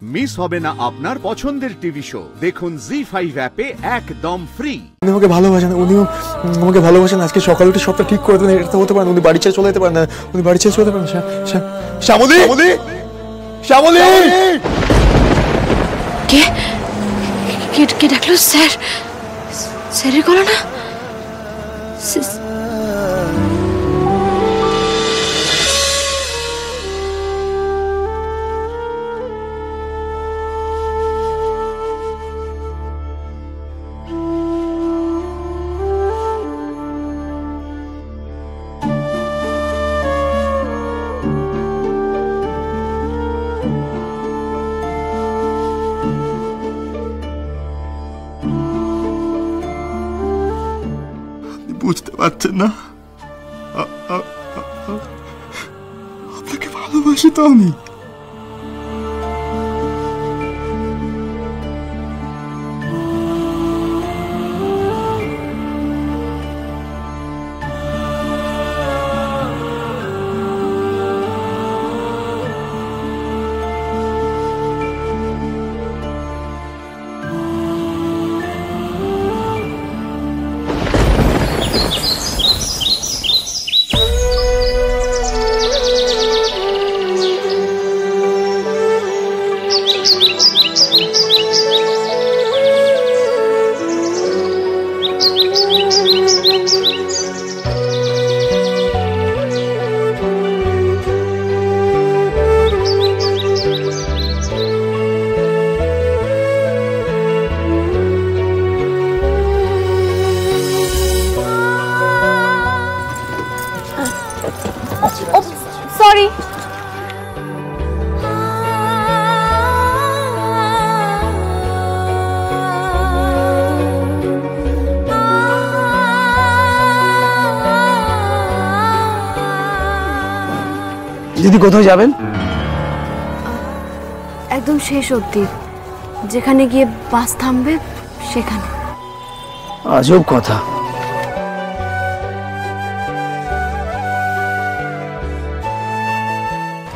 Miss হবে না আপনার পছন্দের টিভি শো। দেখুন জি5 অ্যাপে একদম ফ্রি। উনি আমাকে ভালোবাসেন, উনি আমাকে ভালোবাসেন। আজকে সকালে উঠে সবটা ঠিক করে দেন। এটা তো হতে পারে না, উনি বাড়ি ছেড়ে চলে যেতে পারেন না। উনি বাড়ি ছেড়ে চলে যেতে পারেন। শ্যামলী, শ্যামলী, কে কে ডাকলো? স্যার, স্যারের গলা না? বুঝতে পারছেন না? আপনাকে ভালোবাসি তো আমি। সরি। দিদি কোথায় যাবেন? একদম শেষ অবধি, যেখানে গিয়ে বাস থামবে সেখানে। আজব কথা।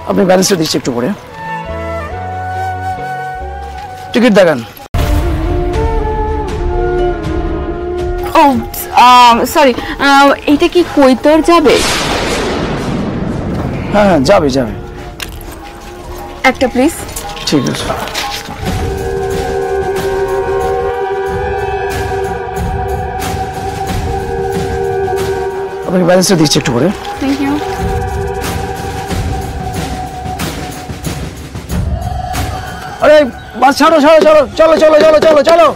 আপনি ব্যালেন্সটা দিচ্ছি একটু পরে। টিকিট দেখান। ও সরি, এটা কি কৈতর যাবে? হ্যাঁ যাবে যাবে। একটা প্লিজ। ঠিক আছে। আপনাকে ব্যালেন্সটা দিচ্ছি একটু পরে। Thank you. আরে বাস ছাড়ো ছাড়ো ছাড়ো, চলো চলো চলো চলো চলো।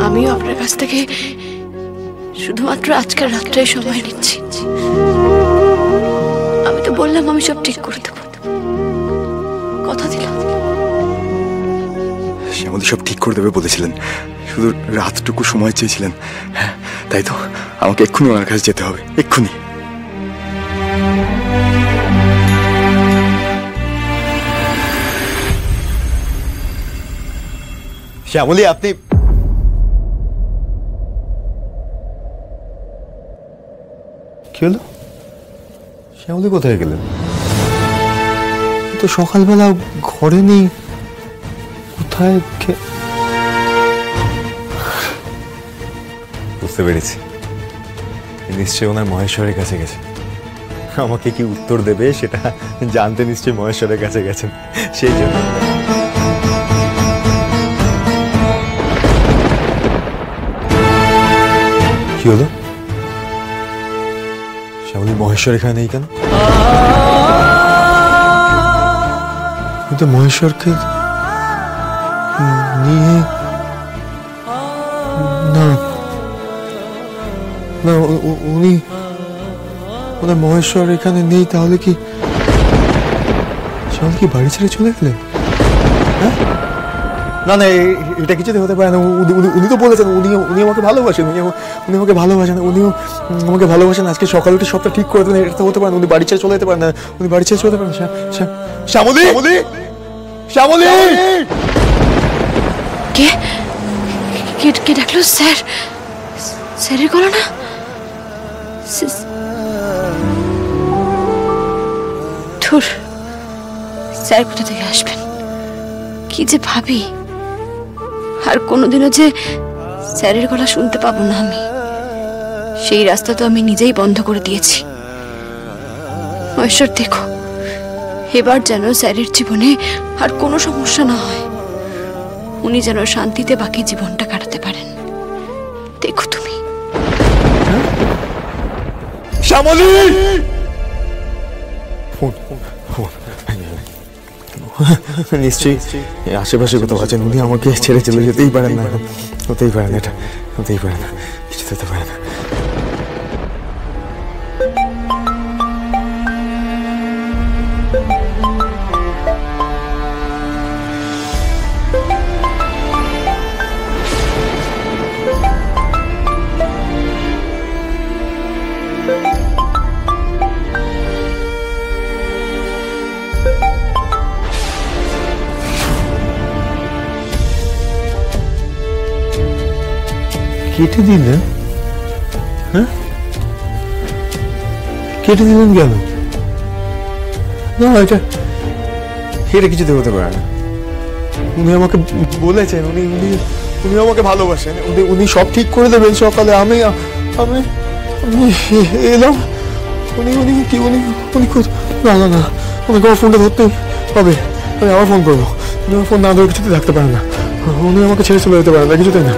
আমিও আপনার কাছ থেকে শুধুমাত্র আজকের রাতটাই সময় নিচ্ছি। আমি তো বললাম আমি সব ঠিক করে দেবো, কথা দিলাম। শ্যামলী সব ঠিক করে দেবে বলেছিলেন, শুধু রাতটুকু সময় চেয়েছিলেন। হ্যাঁ তাই তো, আমাকে এক্ষুনি ওনার কাছে যেতে হবে, এক্ষুনি। শ্যামলী আপনি কি হলো? শ্যামলী কোথায় গেলেন? তো সকালবেলা ঘরে নেই, কোথায়? বুঝতে পেরেছি, নিশ্চয়ই ওনার মহেশ্বরের কাছে গেছে। আমাকে কি উত্তর দেবে সেটা জানতে নিশ্চয়ই মহেশ্বরের কাছে গেছেন, সেই জন্য। কি হলো? শ্যামলী মহেশ্বর এখানে নেই কেন? কিন্তু মহেশ্বরকে নিয়ে না না উনি ওনার মহেশ্বর এখানে নেই, তাহলে কি বাড়ি ছেড়ে চলে গেলেন? হ্যাঁ, না না, এটা কিছুতে হতে পারে না। উনি তো বলেছেন উনি আমাকে ভালোবাসেন, উনি আমাকে ভালোবাসেন, উনিও আমাকে ভালোবাসেন। আজকে সকালে উঠে সবটা ঠিক করে দেবেন, এটা তো হতে পারে না। উনি বাড়ি ছেড়ে চলে যেতে পারেন না, উনি বাড়ি ছেড়ে চলে যেতে পারেন। শ্যামলী, শ্যামলী, কে কে ডাকলো? স্যার, স্যারের গলা না? ধুর, স্যার কোথা থেকে আসবেন? কি যে ভাবি, আর কোনোদিনও যে স্যারের গলা শুনতে পাবো না আমি, সেই রাস্তা তো আমি নিজেই বন্ধ করে দিয়েছি। ঈশ্বর দেখো, এবার যেন স্যারের জীবনে আর কোনো সমস্যা না হয়, উনি যেন শান্তিতে বাকি জীবনটা কাটাতে পারেন। দেখো তুমি। শ্যামলী, নিশ্চয়ই আশেপাশে কোথাও আছেন। উনি আমাকে ছেড়ে চলে যেতেই পারেন না, হতেই পারেন, এটা হতেই পারে না, কিছু হতে পারে না। কেটে দিলেন? হ্যাঁ, কেটে দিলেন কেন? না, এটা কিছুতে হতে পারে না। উনি আমাকে বলেছেন উনি আমাকে ভালোবাসেন, উনি সব ঠিক করে দেবেন সকালে। আমি এলাম, উনি না না না, আমাকে আমার ফোনটা ধরতেই হবে। আমি আবার ফোন করবো। উনি আমার ফোন না ধরে কিছুতে থাকতে পারেন না। উনি আমাকে ছেড়ে চলে যেতে পারেন না, কিছুতেই না।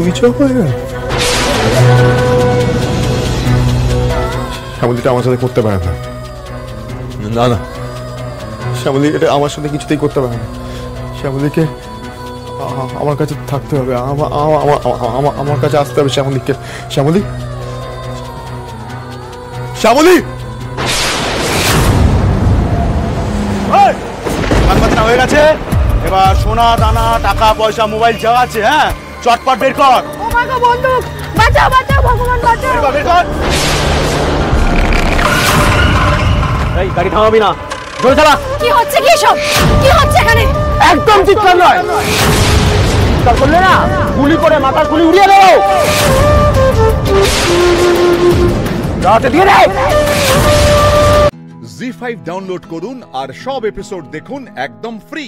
সুইচ অফ হয়ে গেল। শ্যামলীটা আমার সাথে করতে পারে না। না না, শ্যামলী এটা আমার সাথে কিছুতেই করতে পারে না। শ্যামলীকে আমার কাছে থাকতে হবে, আমার কাছে আসতে হবে শ্যামলীকে। শ্যামলী, শ্যামলী, হয়ে গেছে। এবার সোনা দানা টাকা পয়সা মোবাইল যা আছে, হ্যাঁ, চটপট বের কর। ও মা গো, বন্দুক! বাঁচাও, বাঁচাও, ভগবান বাঁচাও! বের কর। এই গাড়ি থামাবি না, জোরে চালা। কি হচ্ছে কি সব? কি হচ্ছে এখানে? একদম চিৎকার নয়, চিৎকার করলে না গুলি করে মাথার গুলি উড়িয়ে দেবো। রাতে দিয়ে দে। জি5 ডাউনলোড করুন আর সব এপিসোড দেখুন একদম ফ্রি।